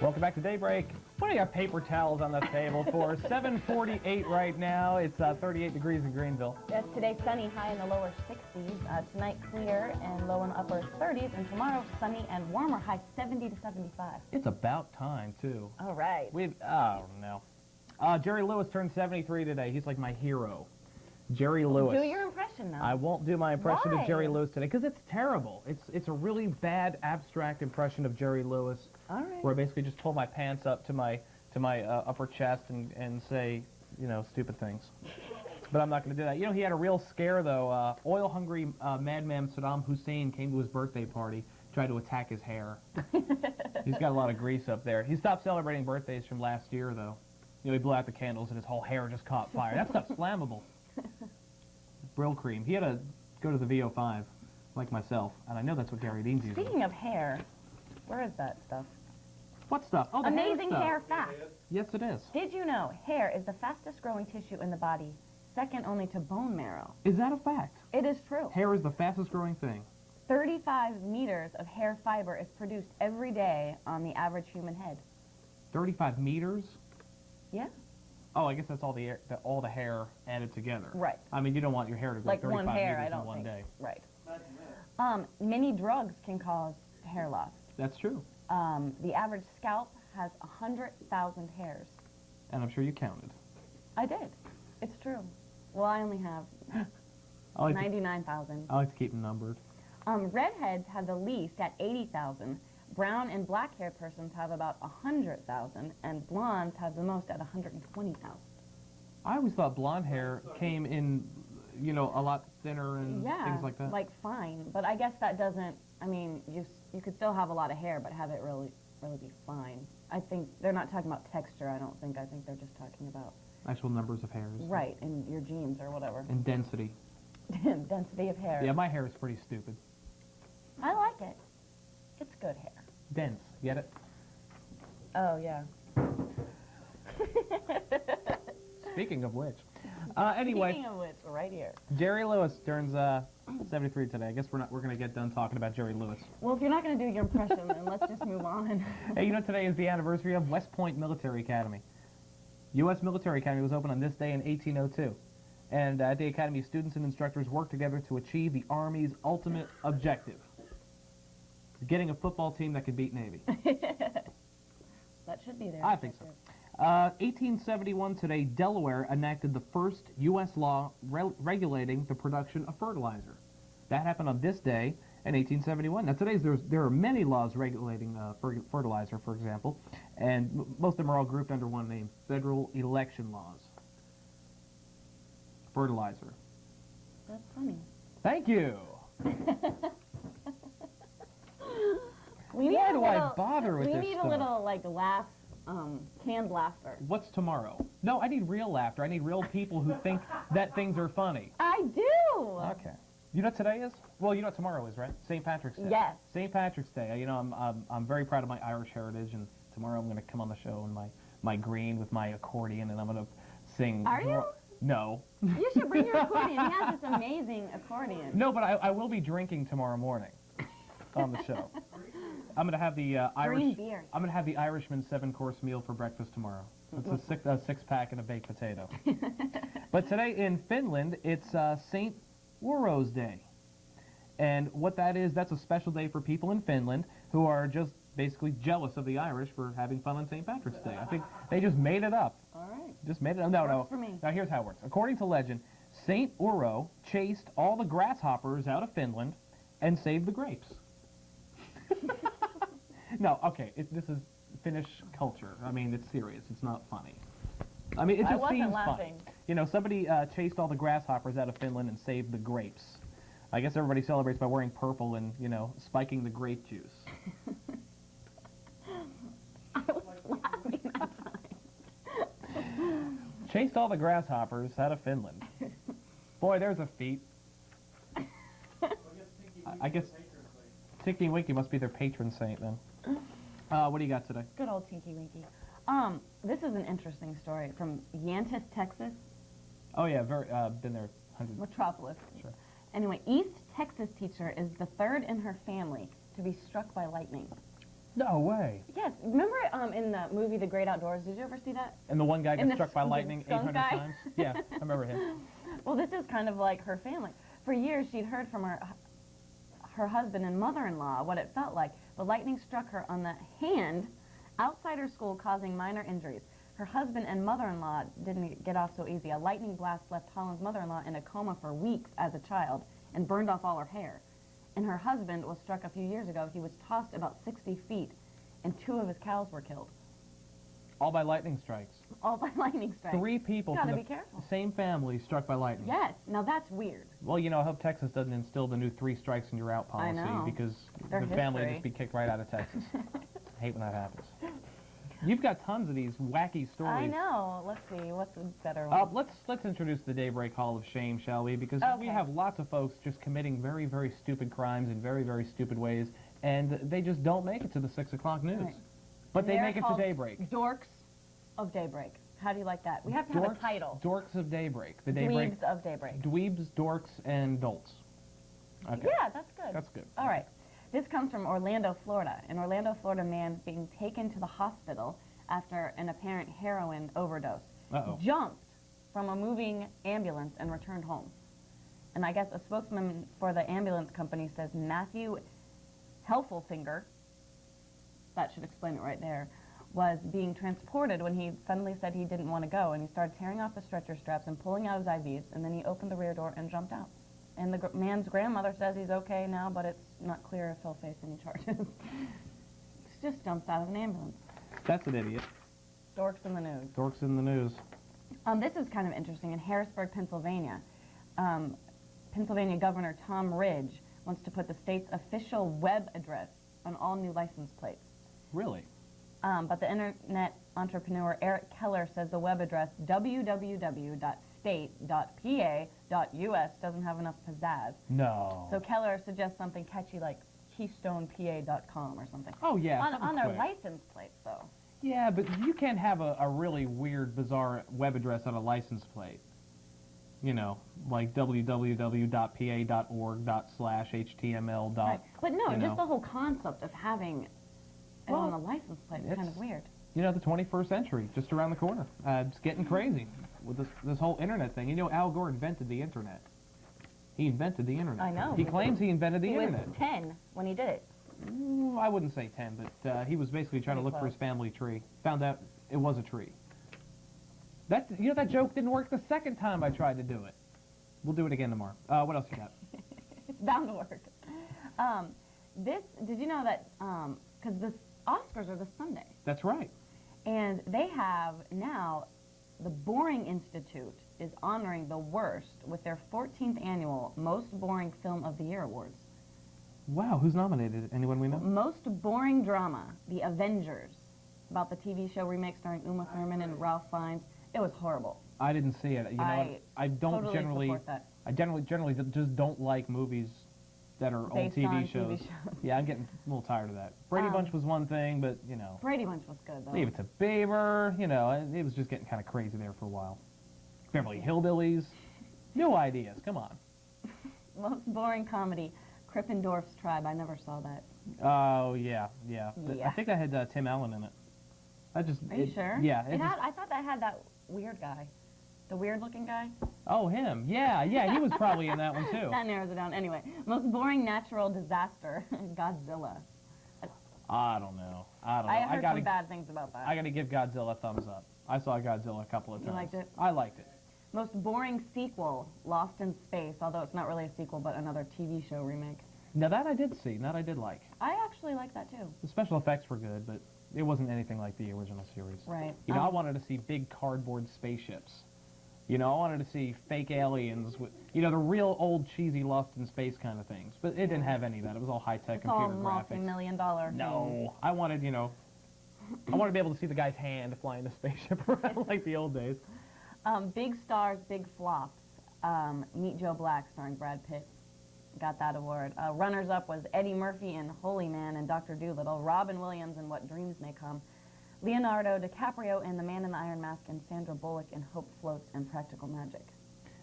Welcome back to Daybreak. What do you have paper towels on the table for? 7:48 right now. It's 38 degrees in Greenville. Yes, today sunny, high in the lower 60s. Tonight clear and low in the upper 30s. And tomorrow sunny and warmer, high 70 to 75. It's about time, too. All right. Oh, no. Jerry Lewis turned 73 today. He's like my hero. Jerry Lewis. Do your impression now. I won't do my impression Why? of Jerry Lewis today because it's terrible. It's a really bad abstract impression of Jerry Lewis. All right. Where I basically just pull my pants up to my upper chest and say, you know, stupid things. But I'm not going to do that. You know, he had a real scare though. Oil-hungry madman Saddam Hussein came to his birthday party, tried to attack his hair. He's got a lot of grease up there. He stopped celebrating birthdays from last year though. You know, he blew out the candles and his whole hair just caught fire. That stuff's flammable. Brill cream. He had to go to the VO5, like myself, and I know that's what Gary Dean's using. Speaking of hair, where is that stuff? What stuff? Oh, the Amazing hair hair stuff. fact. Yes, it is. Did you know hair is the fastest growing tissue in the body, second only to bone marrow? Is that a fact? It is true. Hair is the fastest growing thing. 35 meters of hair fiber is produced every day on the average human head. 35 meters? Yeah. Oh, I guess that's all the hair added together. Right. I mean, you don't want your hair to grow Like 35 one hair, meters I don't in one think. day. Right. Many drugs can cause hair loss. That's true. The average scalp has 100,000 hairs. And I'm sure you counted. I did. It's true. Well, I only have 99,000. I like to keep them numbered. Redheads have the least at 80,000. Brown and black-haired persons have about 100,000, and blondes have the most at 120,000. I always thought blonde hair came in, you know, a lot thinner and things like that. Yeah, like fine. But I guess that doesn't, I mean, you could still have a lot of hair, but have it really be fine. I think they're not talking about texture, I don't think. I think they're just talking about... Actual numbers of hairs. Right, and your genes or whatever. And density. Density of hair. Yeah, my hair is pretty stupid. I like it. It's good hair. Dense. Get it? Oh, yeah. Speaking of which. Anyway. Speaking of which, right here. Jerry Lewis turns 73 today. I guess we're going to get done talking about Jerry Lewis. Well, if you're not going to do your impression, then let's just move on. Hey, you know today is the anniversary of West Point Military Academy. U.S. Military Academy was opened on this day in 1802. And at the Academy, students and instructors worked together to achieve the Army's ultimate objective. Getting a football team that could beat Navy. That should be there. I think so. 1871 today, Delaware enacted the first U.S. law regulating the production of fertilizer. That happened on this day in 1871. Now, there are many laws regulating fertilizer, for example, and most of them are all grouped under one name, federal election laws. Fertilizer. That's funny. Thank you. Why do I bother with this We need stuff? a little, like, laugh, canned laughter. What's tomorrow? No, I need real laughter. I need real people who think that things are funny. I do! Okay. You know what today is? Well, you know what tomorrow is, right? St. Patrick's Day. Yes. St. Patrick's Day. You know, I'm very proud of my Irish heritage, and tomorrow I'm going to come on the show in my green with my accordion, and I'm going to sing. Are you? No. You should bring your accordion. He has this amazing accordion. No, but I will be drinking tomorrow morning on the show. I'm going to have the Green beer. I'm going to have the Irishman 7-course meal for breakfast tomorrow. It's a six-pack and a baked potato. But today in Finland, it's St. Urho's Day. And what that is, that's a special day for people in Finland who are just basically jealous of the Irish for having fun on St. Patrick's Day. I think they just made it up. All right. Just made it up. No, Works no. for me. Now, here's how it works. According to legend, St. Uro chased all the grasshoppers out of Finland and saved the grapes. No, okay, this is Finnish culture. I mean, it's serious. It's not funny. I mean, it I just wasn't seems laughing. fun. You know, somebody chased all the grasshoppers out of Finland and saved the grapes. I guess everybody celebrates by wearing purple and, you know, spiking the grape juice. I was laughing that time. Chased all the grasshoppers out of Finland. Boy, there's a feat. I guess Tinky Winky must be their patron saint then. What do you got today? Good old Tinky Winky. This is an interesting story from Yantis, Texas. Oh yeah, been there hundreds. Metropolis. Sure. Anyway, East Texas teacher is the third in her family to be struck by lightning. No way. Yes, remember in the movie The Great Outdoors, did you ever see that? And the one guy And gets the struck by skunk lightning guy? 800 times? Yeah, I remember him. Well, this is kind of like her family. For years, she'd heard from her husband and mother-in-law what it felt like. The lightning struck her on the hand outside her school, causing minor injuries. Her husband and mother-in-law didn't get off so easy. A lightning blast left Holland's mother-in-law in a coma for weeks as a child and burned off all her hair. And her husband was struck a few years ago. He was tossed about 60 feet, and 2 of his cows were killed. All by lightning strikes. All by lightning strikes. 3 people Gotta from be the careful. same family struck by lightning. Yes, now that's weird. Well, you know, I hope Texas doesn't instill the new 3 strikes and you're out I policy know. because Their the family will history. just be kicked right out of Texas. I hate when that happens. You've got tons of these wacky stories. I know. Let's see. What's a better one? Let's introduce the Daybreak Hall of Shame, shall we? Because we Okay. have lots of folks just committing very, very stupid crimes in very, very stupid ways, and they just don't make it to the 6 o'clock news. Right. But And they they're make it to called Daybreak. Dorks of Daybreak. How do you like that? We have to have a title. Dorks of Daybreak. The Daybreak. Dweebs of Daybreak. Dweebs, dorks, and dolts. Okay. Yeah, that's good. That's good. All right. This comes from Orlando, Florida. An Orlando, Florida man being taken to the hospital after an apparent heroin overdose. Uh-oh. Jumped from a moving ambulance and returned home. And I guess a spokesman for the ambulance company says Matthew Helfelfinger, that should explain it right there, was being transported when he suddenly said he didn't want to go, and he started tearing off the stretcher straps and pulling out his IVs, and then he opened the rear door and jumped out. And the man's grandmother says he's okay now, but it's not clear if he'll face any charges. He just jumps out of an ambulance. That's an idiot. Dorks in the news. Dorks in the news. This is kind of interesting. In Harrisburg, Pennsylvania, Pennsylvania Governor Tom Ridge wants to put the state's official web address on all new license plates. Really? But the internet entrepreneur Eric Keller says the web address www.state.pa.us doesn't have enough pizzazz. No. So Keller suggests something catchy like KeystonePA.com or something. Oh, yeah, On something their quick. license plates, though. Yeah, but you can't have a really weird, bizarre web address on a license plate. You know, like www.pa.org/html. Right. But no, you just know. the whole concept of having it on a license plate is kind of it's- weird. You know, the 21st century, just around the corner. It's getting crazy with this whole internet thing. You know, Al Gore invented the internet. He invented the internet. I know. He claims he invented the He internet. was 10 when he did it. I wouldn't say 10, but he was basically trying to Pretty look for close. his family tree. Found out it was a tree. You know, that joke didn't work the second time I tried to do it. We'll do it again tomorrow. What else you got? It's bound to work. Did you know that, because the Oscars are this Sunday, That's right. and they have now, the Boring Institute is honoring the worst with their 14th annual Most Boring Film of the Year Awards. Wow, who's nominated? Anyone we know? Most Boring Drama, The Avengers, about the TV show remake starring Uma Thurman and Ralph Fiennes. It was horrible. I didn't see it. You know, I don't totally generally. support that. I generally just don't like movies that are old Based TV on shows. TV shows. Yeah, I'm getting a little tired of that. Brady Bunch was one thing, but you know, Brady Bunch was good, though. Leave It to Beaver. You know, it was just getting kind of crazy there for a while. Beverly Hillbillies. No ideas. Come on. Most Boring Comedy, Krippendorf's Tribe. I never saw that. Oh yeah. I Yeah. think that had Tim Allen in it. Are you sure? Yeah. I thought that had that weird guy. The weird-looking guy? Oh, him. Yeah, he was probably in that one, too. That narrows it down. Anyway, most boring natural disaster, Godzilla. I don't know. I heard some bad things about that. I got to give Godzilla a thumbs up. I saw Godzilla a couple of times. You liked it? I liked it. Most boring sequel, Lost in Space, although it's not really a sequel, but another TV show remake. Now, that I did see. That I did like. I actually like that, too. The special effects were good, but it wasn't anything like the original series. Right. You know, I wanted to see big cardboard spaceships. You know, I wanted to see fake aliens with, you know, the real old cheesy Lost in Space kind of things. But it didn't have any of that. It was all high-tech computer all graphics. multi-million-dollar. No. I wanted, you know, I wanted to be able to see the guy's hand flying the spaceship around like the old days. Big stars, big flops. Meet Joe Black, starring Brad Pitt. Got that award. Runners-up was Eddie Murphy in Holy Man and Dr. Dolittle. Robin Williams in What Dreams May Come. Leonardo DiCaprio in The Man in the Iron Mask, and Sandra Bullock in Hope Floats and Practical Magic.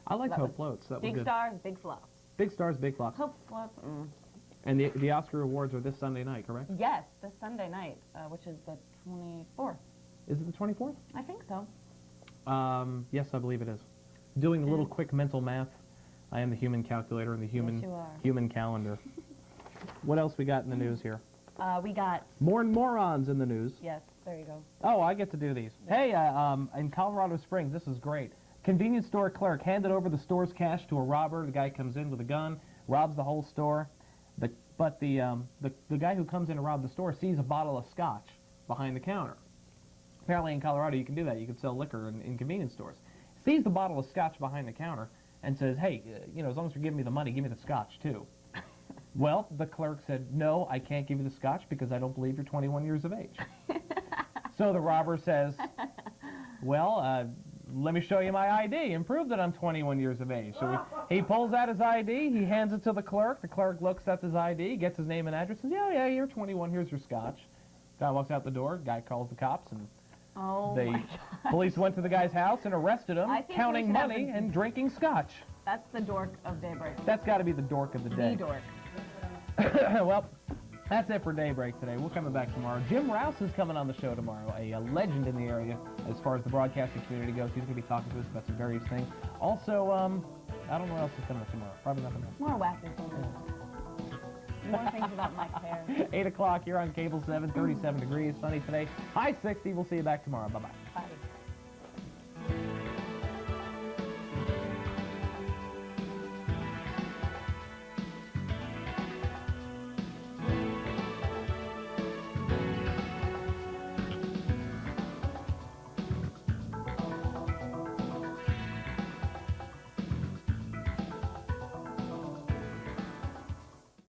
I liked Hope Floats. That was big good. stars, big flops. Big stars, big flops. Hope Floats. And the Oscar awards are this Sunday night, correct? Yes, this Sunday night, which is the 24th. Is it the 24th? I think so. Yes, I believe it is. Doing a little quick mental math. I am the human calculator and the human calendar. What else we got in the news here? We got... More morons in the news. Yes, there you go. Oh, I get to do these. Hey, in Colorado Springs, this is great. Convenience store clerk handed over the store's cash to a robber. The guy comes in with a gun, robs the whole store. But the guy who comes in to rob the store sees a bottle of scotch behind the counter. Apparently in Colorado you can do that. You can sell liquor in convenience stores. Sees the bottle of scotch behind the counter and says, hey, you know, as long as you're giving me the money, give me the scotch too. Well, the clerk said, no, I can't give you the scotch because I don't believe you're 21 years of age. So the robber says, well, let me show you my ID and prove that I'm 21 years of age. So he pulls out his ID, he hands it to the clerk looks at his ID, gets his name and address, says, yeah, you're 21, here's your scotch. Guy walks out the door, guy calls the cops, and the police went to the guy's house and arrested him, counting money and drinking scotch. That's the dork of Daybreak. That's got to be the dork of the day. The dork. Well, that's it for Daybreak today. We're coming back tomorrow. Jim Rouse is coming on the show tomorrow, a legend in the area as far as the broadcasting community goes. He's going to be talking to us about some various things. Also, I don't know what else is coming up tomorrow. Probably nothing else. More wacky things. More things about Mike's hair. 8 o'clock here on Cable 7, 37 degrees, sunny today. High 60. We'll see you back tomorrow. Bye-bye. Bye.